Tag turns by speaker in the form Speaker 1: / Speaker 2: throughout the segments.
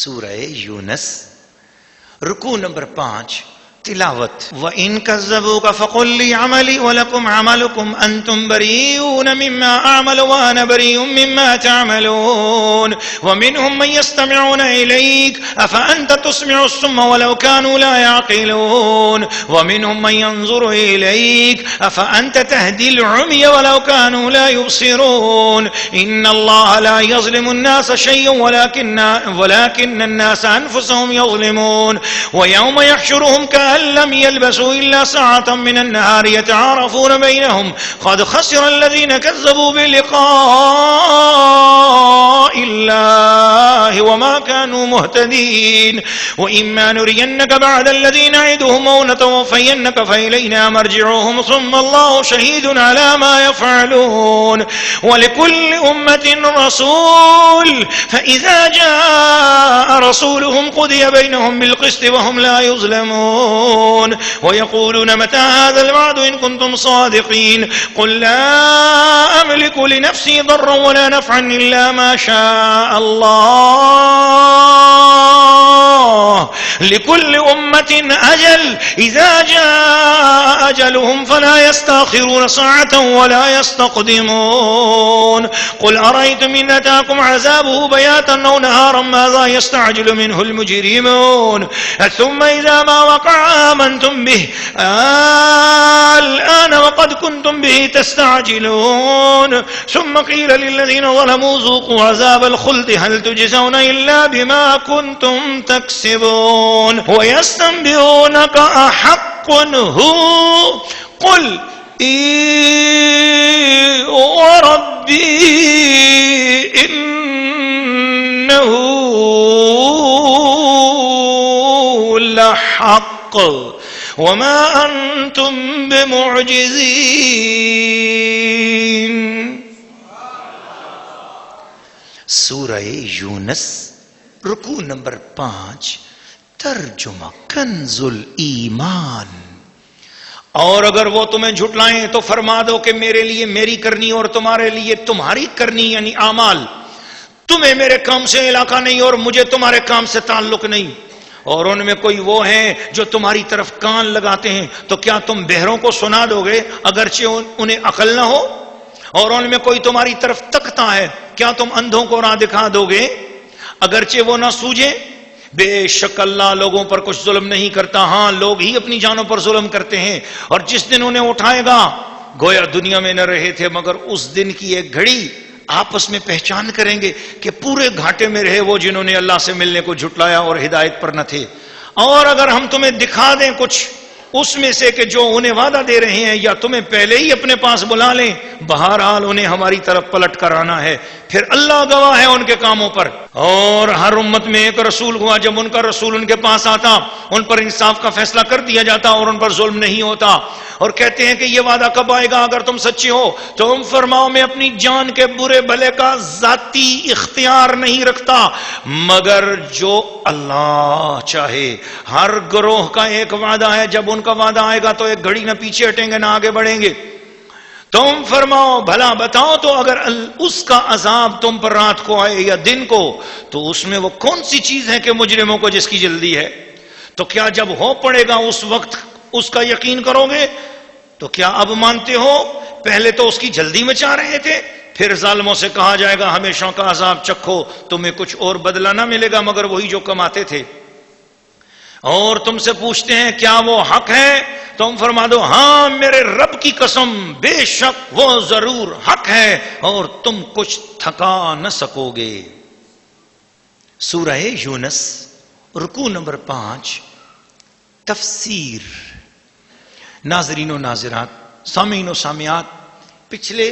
Speaker 1: سورہ یونس رکوع نمبر 5 تلاوت وَإِن كَذَّبُوكَ فَقُلْ لِي عَمَلِي وَلَكُمْ عَمَلُكُمْ أَنْتُمْ بَرِيئُونَ مِمَّا أَعْمَلُ وَأَنَا بَرِيءٌ مِمَّا تَعْمَلُونَ وَمِنْهُمْ مَنْ يَسْتَمِعُونَ إِلَيْكَ أَفَأَنْتَ تُسْمِعُ الصُّمَّ وَلَوْ كَانُوا لَا يَعْقِلُونَ وَمِنْهُمْ مَنْ يَنْظُرُ إِلَيْكَ أَفَأَنْتَ تَهْدِي الْعُمْيَ وَلَوْ كَانُوا لَا يُبْصِرُونَ إِنَّ اللَّهَ لَا يَظْلِمُ النَّاسَ شَيْئًا وَلَكِنَّ النَّاسَ أَنفُسَهُمْ يَظْلِمُونَ وَيَوْمَ يَحْشُرُهُمْ كَأَن لم يلبسوا إلا ساعة من النهار يتعارفون بينهم قد خسر الذين كذبوا بلقاء الله وما كانوا مهتدين وإما نرينك بعد الذين نعدهم أو نتوفينك فإلينا مرجعهم ثم الله شهيد على ما يفعلون ولكل أمة رسول فإذا جاء رسولهم قضي بينهم بالقسط وهم لا يظلمون ويقولون متى هذا الوعد إن كنتم صادقين قل لا أملك لنفسي ضرا ولا نفعا إلا ما شاء الله لكل أمة أجل إذا جاء أجلهم فلا يستأخرون ساعة ولا يستقدمون قل أرأيتم إن أتاكم عذابه بياتا أو نهارا ماذا يستعجل منه المجرمون ثم إذا ما وقع آمنتم به الآن وقد كنتم به تستعجلون ثم قيل للذين ظلموا ذوقوا عذاب الخلد هل تجزون إلا بما كنتم تكسبون ويستنبئونك أحق هو قل إي وربي إنه لحق وما أنتم بمعجزين. سورہ یونس رکوع نمبر 5 ترجمہ کنز الایمان. اور اگر وہ تمہیں جھٹلائیں تو فرما دو کہ میرے لیے میری کرنی اور تمہارے لیے تمہاری کرنی یعنی اعمال. تمہیں میرے کام سے علاقہ نہیں اور مجھے تمہارے کام سے تعلق نہیں. اور ان میں کوئی وہ ہیں جو تمہاری طرف کان لگاتے ہیں تو کیا تم بہروں کو سنا دو گے اگرچہ انہیں عقل نہ ہو؟ اور ان میں کوئی تمہاری طرف تکتا ہے کیا تم اندھوں کو راہ دکھا دو گے اگرچہ وہ نہ سوجے؟ بے شک اللہ لوگوں پر کچھ ظلم نہیں کرتا. ہاں لوگ ہی اپنی جانوں پر ظلم کرتے ہیں. اور جس دن انہیں اٹھائے گا گویا دنیا میں نہ رہے تھے مگر اس دن کی ایک گھڑی آپس میں پہچان کریں گے کہ پورے گھاٹے میں رہے وہ جنہوں نے اللہ سے ملنے کو جھٹلایا اور ہدایت پر نہ تھے. اور اگر ہم تمہیں دکھا دیں کچھ اس میں سے کہ جو انہیں وعدہ دے رہے ہیں یا تمہیں پہلے ہی اپنے پاس بلا لیں بہرحال انہیں ہماری طرف پلٹ کر آنا ہے پھر اللہ گواہ ہے ان کے کاموں پر. اور ہر امت میں ایک رسول ہوا جب ان کا رسول ان کے پاس آتا ان پر انصاف کا فیصلہ کر دیا جاتا اور ان پر ظلم نہیں ہوتا. اور کہتے ہیں کہ یہ وعدہ کب آئے گا اگر تم سچے ہو تو تم فرماؤ میں اپنی جان کے برے بھلے کا ذاتی اختیار نہیں رکھتا مگر جو اللہ چاہے. ہر گروہ کا ایک وعدہ ہے جب ان کا وعدہ آئے گا تو ایک گھڑی نہ پیچھے ہٹیں گے نہ آگے بڑھیں گے. تم فرماؤ بھلا بتاؤ تو اگر اس کا عذاب تم پر رات کو آئے یا دن کو تو اس میں وہ کون سی چیز ہے کہ مجرموں کو جس کی جلدی ہے؟ تو کیا جب ہو پڑے گا اس وقت اس کا یقین کرو گے؟ تو کیا اب مانتے ہو پہلے تو اس کی جلدی میں چاہ رہے تھے پھر ظالموں سے کہا جائے گا ہمیشہ کا عذاب چکھو تمہیں کچھ اور بدلہ نہ ملے گا مگر وہی جو کماتے تھے. اور تم سے پوچھتے ہیں کیا وہ حق ہے؟ تم فرما دو ہاں میرے رب کی قسم بے شک وہ ضرور حق ہے اور تم کچھ تھکا نہ سکو گے. سورہ یونس رکوع نمبر 5 تفسیر. ناظرین و ناظرات سامعین و سامعات پچھلے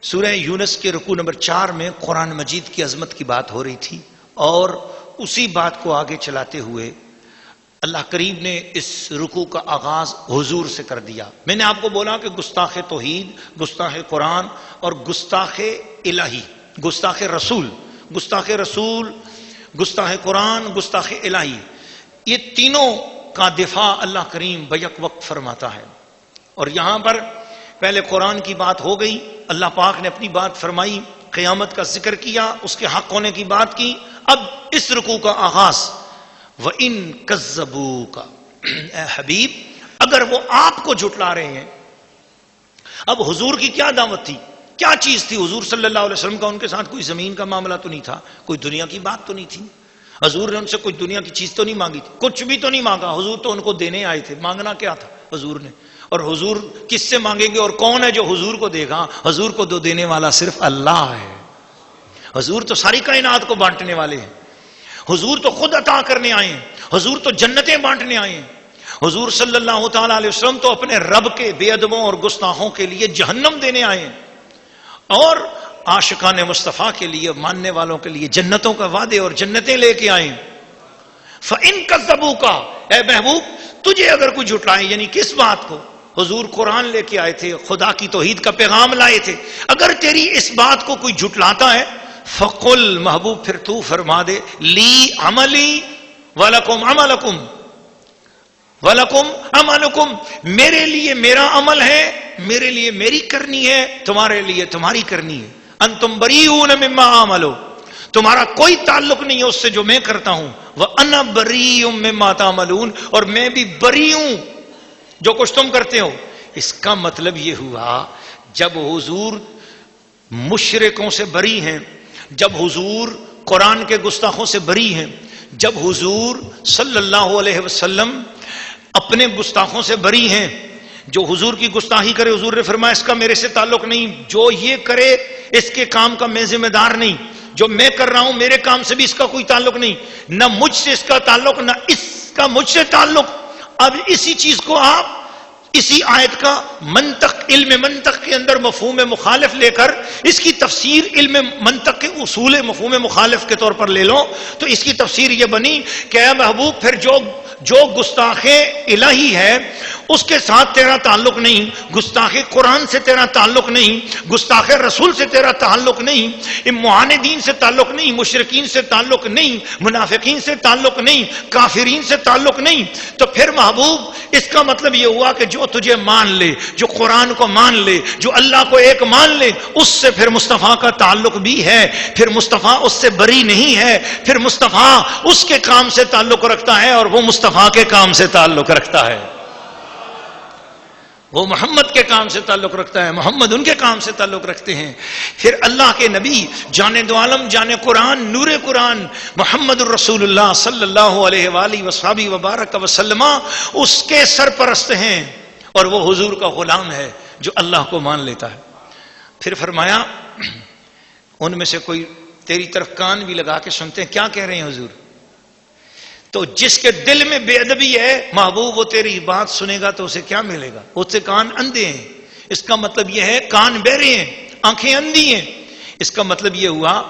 Speaker 1: سورہ یونس کے رکوع نمبر 4 میں قرآن مجید کی عظمت کی بات ہو رہی تھی اور اسی بات کو آگے چلاتے ہوئے اللہ کریم نے اس رکوع کا آغاز حضور سے کر دیا. میں نے آپ کو بولا کہ گستاخ توحید گستاخ قرآن اور گستاخ الہی گستاخ رسول گستاخ قرآن گستاخ الہی یہ تینوں کا دفاع اللہ کریم بیک وقت فرماتا ہے. اور یہاں پر پہلے قرآن کی بات ہو گئی اللہ پاک نے اپنی بات فرمائی قیامت کا ذکر کیا اس کے حق ہونے کی بات کی اب اس رکوع کا آغاز وَإِن كَذَّبُوكَ، اے حبیب اگر وہ آپ کو جھٹلا رہے ہیں. اب حضور کی کیا دعوت تھی، کیا چیز تھی حضور صلی اللہ علیہ وسلم کا؟ ان کے ساتھ کوئی زمین کا معاملہ تو نہیں تھا، کوئی دنیا کی بات تو نہیں تھی. حضور نے ان سے کوئی دنیا کی چیز تو نہیں مانگی تھی، کچھ بھی تو نہیں مانگا. حضور تو ان کو دینے آئے تھے. مانگنا کیا تھا حضور نے؟ اور حضور کس سے مانگیں گے؟ اور کون ہے جو حضور کو دے گا؟ حضور کو دو دینے والا صرف اللہ ہے. حضور تو ساری کائنات کو بانٹنے والے ہیں. حضور تو خود عطا کرنے آئے ہیں. حضور تو جنتیں بانٹنے آئے ہیں. حضور صلی اللہ تعالی علیہ وسلم تو اپنے رب کے بے ادبوں اور گستاخوں کے لیے جہنم دینے آئے ہیں، اور عاشقان مصطفیٰ کے لیے، ماننے والوں کے لیے جنتوں کا وعدے اور جنتیں لے کے آئے. فَإِن كَذَّبُوكَ، اے محبوب تجھے اگر کوئی جھٹلائے، یعنی کس بات کو؟ حضور قرآن لے کے آئے تھے، خدا کی توحید کا پیغام لائے تھے. اگر تیری اس بات کو کوئی جھٹلاتا ہے، فَقُلْ، محبوب پھر تو فرما دے، لی عملی وَلَكُمْ عَمَلَكُمْ وَلَكُمْ عَمَلُكُمْ، میرے لیے میرا عمل ہے، میرے لیے میری کرنی ہے، تمہارے لیے تمہاری کرنی ہے. انتم بریئون مما عملو، تمہارا کوئی تعلق نہیں ہے اس سے جو میں کرتا ہوں. وَأَنَا بَرِيٌّ مِّمَّا تَعْمَلُونَ، اور میں بھی بری ہوں جو کچھ تم کرتے ہو. اس کا مطلب یہ ہوا جب حضور مشرکوں سے بری ہیں، جب حضور قرآن کے گستاخوں سے بری ہیں، جب حضور صلی اللہ علیہ وسلم اپنے گستاخوں سے بری ہیں، جو حضور کی گستاخی کرے حضور نے فرمایا اس کا میرے سے تعلق نہیں، جو یہ کرے اس کے کام کا میں ذمہ دار نہیں، جو میں کر رہا ہوں میرے کام سے بھی اس کا کوئی تعلق نہیں، نہ مجھ سے اس کا تعلق نہ اس کا مجھ سے تعلق. اب اسی چیز کو آپ اسی آیت کا منطق، علم منطق کے اندر مفہوم مخالف لے کر اس کی تفسیر علم منطق کے اصول مفہوم مخالف کے طور پر لے لو، تو اس کی تفسیر یہ بنی کہ اے محبوب پھر جو گستاخ الہی ہے اس کے ساتھ تیرا تعلق نہیں، گستاخ قرآن سے تیرا تعلق نہیں، گستاخ رسول سے تیرا تعلق نہیں، معاندین سے تعلق نہیں، مشرکین سے تعلق نہیں، منافقین سے تعلق نہیں، کافرین سے تعلق نہیں. تو پھر محبوب اس کا مطلب یہ ہوا کہ جو تجھے مان لے، جو قرآن کو مان لے، جو اللہ کو ایک مان لے، اس سے پھر مصطفیٰ کا تعلق بھی ہے. پھر مصطفیٰ اس سے بری نہیں ہے، پھر مصطفیٰ اس کے کام سے تعلق رکھتا ہے اور وہ مصطفیٰ کے کام سے تعلق رکھتا ہے. وہ محمد کے کام سے تعلق رکھتا ہے، محمد ان کے کام سے تعلق رکھتے ہیں. پھر اللہ کے نبی جان دو عالم، جان قرآن، نور قرآن محمد الرسول اللہ صلی اللہ علیہ وآلہ وصحبہ وبارک وسلم اس کے سرپرست ہیں، اور وہ حضور کا غلام ہے جو اللہ کو مان لیتا ہے. پھر فرمایا ان میں سے کوئی تیری طرف کان بھی لگا کے سنتے ہیں کیا کہہ رہے ہیں حضور. تو جس کے دل میں بے ادبی ہے محبوب وہ تیری بات سنے گا تو اسے کیا ملے گا؟ اس سے کان اندھے ہیں. اس کا مطلب یہ ہے کان بہرے ہیں، آنکھیں اندھی ہیں. اس کا مطلب یہ ہوا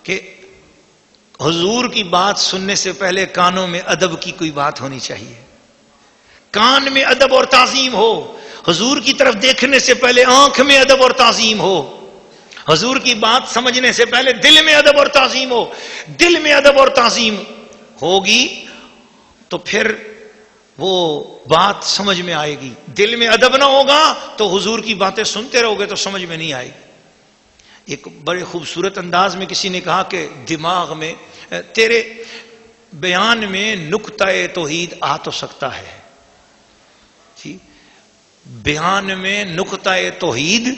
Speaker 1: کہ حضور کی بات سننے سے پہلے کانوں میں ادب کی کوئی بات ہونی چاہیے، کان میں ادب اور تعظیم ہو. حضور کی طرف دیکھنے سے پہلے آنکھ میں ادب اور تعظیم ہو. حضور کی بات سمجھنے سے پہلے دل میں ادب اور تعظیم ہو. دل میں ادب اور تعظیم ہوگی تو پھر وہ بات سمجھ میں آئے گی. دل میں ادب نہ ہوگا تو حضور کی باتیں سنتے رہو گے تو سمجھ میں نہیں آئے گی. ایک بڑے خوبصورت انداز میں کسی نے کہا کہ دماغ میں تیرے بیان میں نقطہ توحید آ تو سکتا ہے، جی بیان میں نقطہ توحید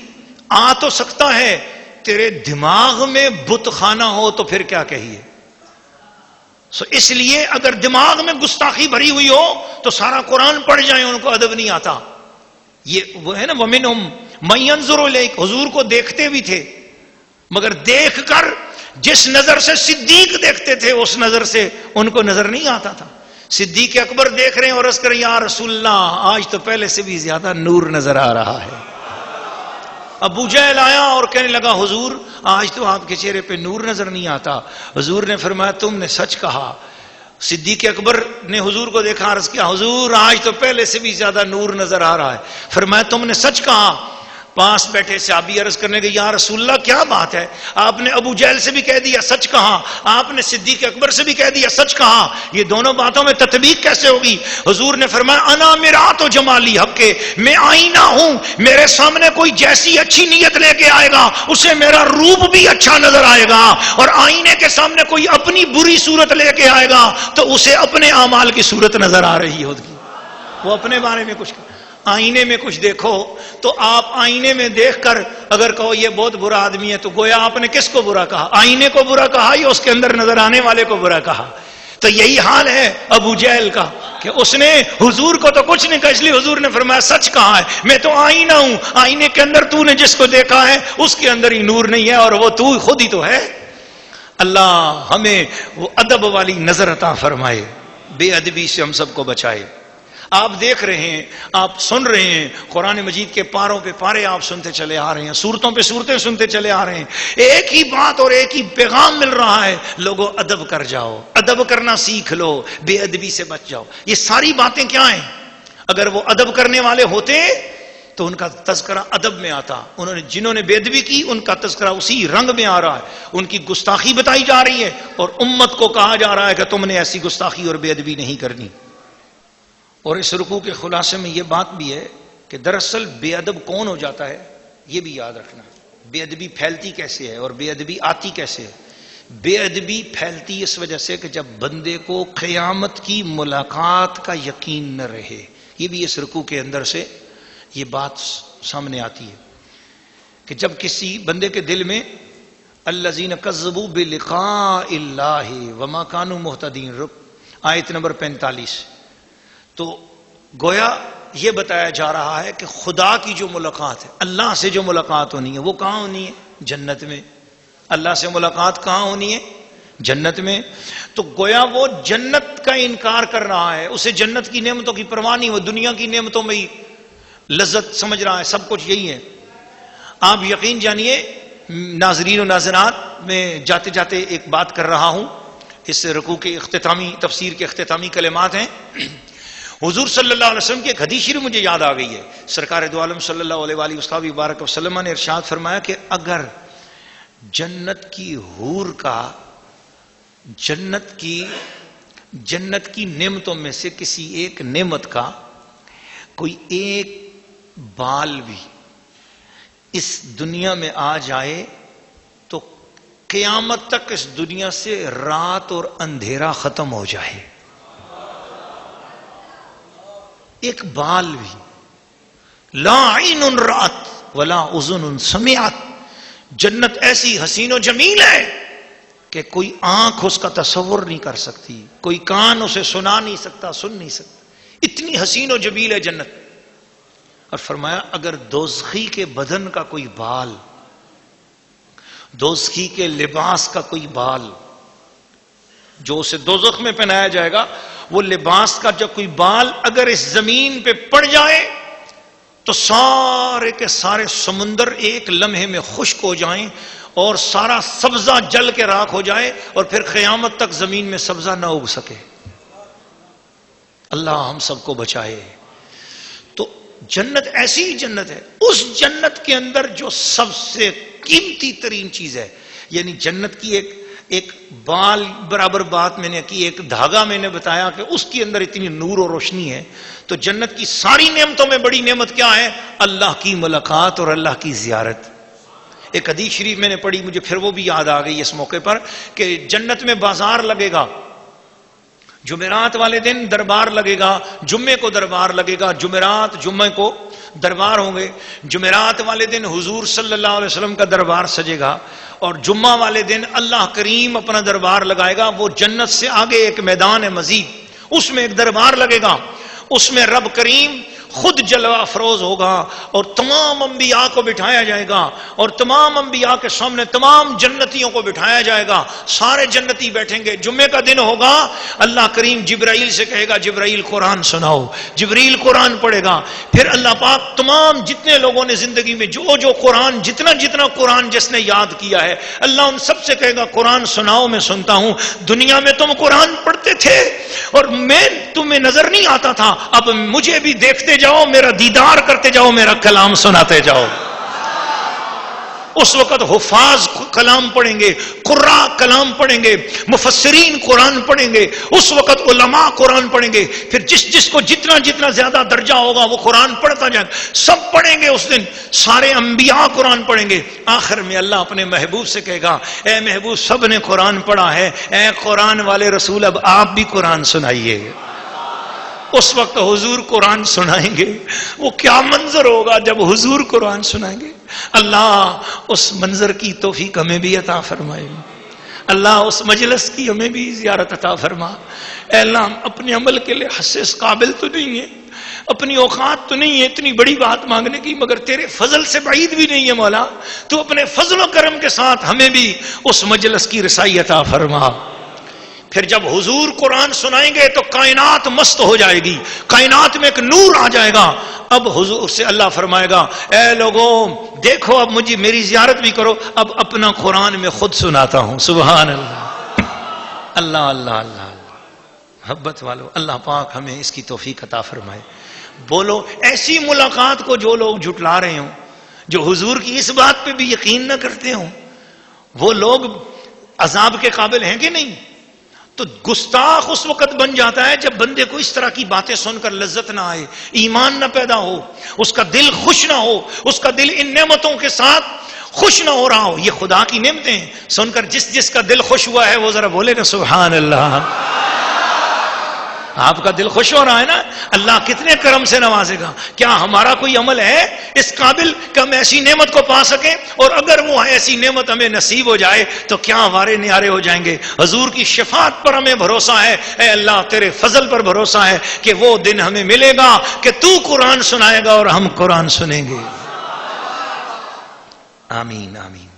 Speaker 1: آ تو سکتا ہے، تیرے دماغ میں بت خانہ ہو تو پھر کیا کہیے. اس لیے اگر دماغ میں گستاخی بھری ہوئی ہو تو سارا قرآن پڑھ جائیں ان کو ادب نہیں آتا. یہ وہ ہے نا وَمِنْهُمْ مَن يَنظُرُ إِلَيْكَ، حضور کو دیکھتے بھی تھے مگر دیکھ کر جس نظر سے صدیق دیکھتے تھے اس نظر سے ان کو نظر نہیں آتا تھا. صدیق اکبر دیکھ رہے ہیں اور عرض کریں یا رسول اللہ آج تو پہلے سے بھی زیادہ نور نظر آ رہا ہے. ابو جہل آیا اور کہنے لگا حضور آج تو آپ کے چہرے پہ نور نظر نہیں آتا. حضور نے فرمایا تم نے سچ کہا. صدیق اکبر نے حضور کو دیکھا، عرض کیا حضور آج تو پہلے سے بھی زیادہ نور نظر آ رہا ہے. فرمایا تم نے سچ کہا. پاس بیٹھے صحابی عرض کرنے کے یا رسول اللہ کیا بات ہے، آپ نے ابو جہل سے بھی کہہ دیا سچ کہا، آپ نے صدیق اکبر سے بھی کہہ دیا سچ کہا، یہ دونوں باتوں میں تطبیق کیسے ہوگی؟ حضور نے فرمایا انا مرآت و جمالی حق کے، میں آئینہ ہوں، میرے سامنے کوئی جیسی اچھی نیت لے کے آئے گا اسے میرا روپ بھی اچھا نظر آئے گا، اور آئینے کے سامنے کوئی اپنی بری صورت لے کے آئے گا تو اسے اپنے اعمال کی صورت نظر آ رہی ہوگی، وہ اپنے بارے میں کچھ آئینے میں کچھ دیکھو تو آپ آئینے میں دیکھ کر اگر کہو یہ بہت برا آدمی ہے تو گویا آپ نے کس کو برا کہا؟ آئینے کو برا کہا یا اس کے اندر نظر آنے والے کو برا کہا؟ تو یہی حال ہے ابو جہل کا کہ اس نے حضور کو تو کچھ نہیں کہا، اس لیے حضور نے فرمایا سچ کہا ہے، میں تو آئینہ ہوں، آئینے کے اندر تو نے جس کو دیکھا ہے اس کے اندر ہی نور نہیں ہے اور وہ تو خود ہی تو ہے۔ اللہ ہمیں وہ ادب والی نظر عطا فرمائے، بے ادبی سے ہم سب کو بچائے۔ آپ دیکھ رہے ہیں، آپ سن رہے ہیں، قرآن مجید کے پاروں پہ پارے آپ سنتے چلے آ رہے ہیں، سورتوں پہ سورتیں سنتے چلے آ رہے ہیں، ایک ہی بات اور ایک ہی پیغام مل رہا ہے، لوگوں ادب کر جاؤ، ادب کرنا سیکھ لو، بے ادبی سے بچ جاؤ۔ یہ ساری باتیں کیا ہیں؟ اگر وہ ادب کرنے والے ہوتے تو ان کا تذکرہ ادب میں آتا، جنہوں نے بے ادبی کی ان کا تذکرہ اسی رنگ میں آ رہا ہے، ان کی گستاخی بتائی جا رہی ہے اور امت کو کہا جا رہا ہے کہ تم نے ایسی گستاخی اور بے ادبی نہیں کرنی۔ اور اس رکوع کے خلاصے میں یہ بات بھی ہے کہ دراصل بے ادب کون ہو جاتا ہے یہ بھی یاد رکھنا، بے ادبی پھیلتی کیسے ہے اور بے ادبی آتی کیسے ہے۔ بے ادبی پھیلتی اس وجہ سے کہ جب بندے کو قیامت کی ملاقات کا یقین نہ رہے، یہ بھی اس رکوع کے اندر سے یہ بات سامنے آتی ہے کہ جب کسی بندے کے دل میں الذین کذبوا بلقاء اللہ وما کانوا مہتدین، آیت نمبر 45، تو گویا یہ بتایا جا رہا ہے کہ خدا کی جو ملاقات ہے، اللہ سے جو ملاقات ہونی ہے وہ کہاں ہونی ہے؟ جنت میں۔ اللہ سے ملاقات کہاں ہونی ہے؟ جنت میں۔ تو گویا وہ جنت کا انکار کر رہا ہے، اسے جنت کی نعمتوں کی پرواہ نہیں، وہ دنیا کی نعمتوں میں ہی لذت سمجھ رہا ہے، سب کچھ یہی ہے۔ آپ یقین جانیے ناظرین و ناظرات، میں جاتے جاتے ایک بات کر رہا ہوں، اس رکوع کے اختتامی تفسیر کے اختتامی کلمات ہیں۔ حضور صلی اللہ علیہ وسلم کی ایک حدیث شریف مجھے یاد آ گئی ہے، سرکار دو عالم صلی اللہ علیہ وآلہ وبارک وسلم نے ارشاد فرمایا کہ اگر جنت کی حور کا جنت کی نعمتوں میں سے کسی ایک نعمت کا کوئی ایک بال بھی اس دنیا میں آ جائے تو قیامت تک اس دنیا سے رات اور اندھیرا ختم ہو جائے۔ ایک بال بھی، لا عین رات ولا اذن سمعت، جنت ایسی حسین و جمیل ہے کہ کوئی آنکھ اس کا تصور نہیں کر سکتی، کوئی کان اسے سنا نہیں سکتا، سن نہیں سکتا، اتنی حسین و جمیل ہے جنت۔ اور فرمایا اگر دوزخی کے بدن کا کوئی بال، دوزخی کے لباس کا کوئی بال جو اسے دوزخ میں پہنایا جائے گا، وہ لباس کا جو کوئی بال اگر اس زمین پہ پڑ جائے تو سارے کے سارے سمندر ایک لمحے میں خشک ہو جائیں اور سارا سبزہ جل کے راکھ ہو جائے اور پھر قیامت تک زمین میں سبزہ نہ اگ سکے۔ اللہ ہم سب کو بچائے۔ تو جنت ایسی ہی جنت ہے، اس جنت کے اندر جو سب سے قیمتی ترین چیز ہے، یعنی جنت کی ایک بال برابر بات میں نے کی، ایک دھاگا میں نے بتایا کہ اس کے اندر اتنی نور اور روشنی ہے۔ تو جنت کی ساری نعمتوں میں بڑی نعمت کیا ہے؟ اللہ کی ملاقات اور اللہ کی زیارت۔ ایک حدیث شریف میں نے پڑھی، مجھے پھر وہ بھی یاد آ گئی اس موقع پر کہ جنت میں بازار لگے گا، جمعرات والے دن دربار لگے گا، جمعے کو دربار لگے گا، جمعرات جمعے کو دربار ہوں گے، جمعرات والے دن حضور صلی اللہ علیہ وسلم کا دربار سجے گا، اور جمعہ والے دن اللہ کریم اپنا دربار لگائے گا۔ وہ جنت سے آگے ایک میدان ہے مزید، اس میں ایک دربار لگے گا، اس میں رب کریم خود جلوہ افروز ہوگا اور تمام انبیاء کو بٹھایا جائے گا اور تمام انبیاء کے سامنے تمام جنتیوں کو بٹھایا جائے گا، سارے جنتی بیٹھیں گے۔ جمعے کا دن ہوگا، اللہ کریم جبرائیل سے کہے گا جبرائیل قرآن سناؤ، جبرائیل قرآن پڑھے گا، پھر اللہ پاک تمام جتنے لوگوں نے زندگی میں جو قرآن جتنا قرآن جس نے یاد کیا ہے، اللہ ان سب سے کہے گا قرآن سناؤ، میں سنتا ہوں۔ دنیا میں تم قرآن پڑھتے تھے اور میں تمہیں نظر نہیں آتا تھا، اب مجھے بھی دیکھتے جاؤ، میرا دیدار کرتے جاؤ، میرا کلام سناتے جاؤ۔ اس وقت حفاظ کلام پڑھیں گے، قراء کلام پڑھیں گے، مفسرین قرآن پڑھیں گے، اس وقت علماء قرآن پڑھیں گے. پھر جس کو جتنا زیادہ درجہ ہوگا وہ قرآن پڑھتا جائے گا. سب پڑھیں گے اس دن، سارے انبیاء قرآن پڑھیں گے. آخر میں اللہ اپنے محبوب سے کہے گا اے محبوب سب نے قرآن پڑھا ہے، اے قرآن والے رسول اب آپ بھی قرآن سنائیے. اس وقت حضور قرآن سنائیں گے. وہ کیا منظر ہوگا جب حضور قرآن سنائیں گے. اللہ اس منظر کی توفیق ہمیں بھی عطا فرمائے. اللہ اس مجلس کی ہمیں بھی زیارت عطا فرما. اے اللہ ہم اپنے عمل کے لیے حسیس قابل تو نہیں ہے، اپنی اوقات تو نہیں ہے اتنی بڑی بات مانگنے کی، مگر تیرے فضل سے بعید بھی نہیں ہے مولا. تو اپنے فضل و کرم کے ساتھ ہمیں بھی اس مجلس کی رسائی عطا فرما. پھر جب حضور قرآن سنائیں گے تو کائنات مست ہو جائے گی، کائنات میں ایک نور آ جائے گا. اب حضور سے اللہ فرمائے گا اے لوگوں دیکھو اب مجھے میری زیارت بھی کرو، اب اپنا قرآن میں خود سناتا ہوں. سبحان اللہ. اللہ اللہ اللہ محبت والو، اللہ پاک ہمیں اس کی توفیق عطا فرمائے. بولو ایسی ملاقات کو جو لوگ جھٹلا رہے ہوں، جو حضور کی اس بات پہ بھی یقین نہ کرتے ہوں، وہ لوگ عذاب کے قابل ہیں کہ نہیں؟ تو گستاخ اس وقت بن جاتا ہے جب بندے کو اس طرح کی باتیں سن کر لذت نہ آئے، ایمان نہ پیدا ہو، اس کا دل خوش نہ ہو، اس کا دل ان نعمتوں کے ساتھ خوش نہ ہو رہا ہو. یہ خدا کی نعمتیں ہیں. سن کر جس کا دل خوش ہوا ہے وہ ذرا بولے نا سبحان اللہ. آپ کا دل خوش ہو رہا ہے نا، اللہ کتنے کرم سے نوازے گا. کیا ہمارا کوئی عمل ہے اس قابل کہ ہم ایسی نعمت کو پا سکیں؟ اور اگر وہ ایسی نعمت ہمیں نصیب ہو جائے تو کیا ہمارے نیارے ہو جائیں گے. حضور کی شفاعت پر ہمیں بھروسہ ہے. اے اللہ تیرے فضل پر بھروسہ ہے کہ وہ دن ہمیں ملے گا کہ تو قرآن سنائے گا اور ہم قرآن سنیں گے. آمین آمین.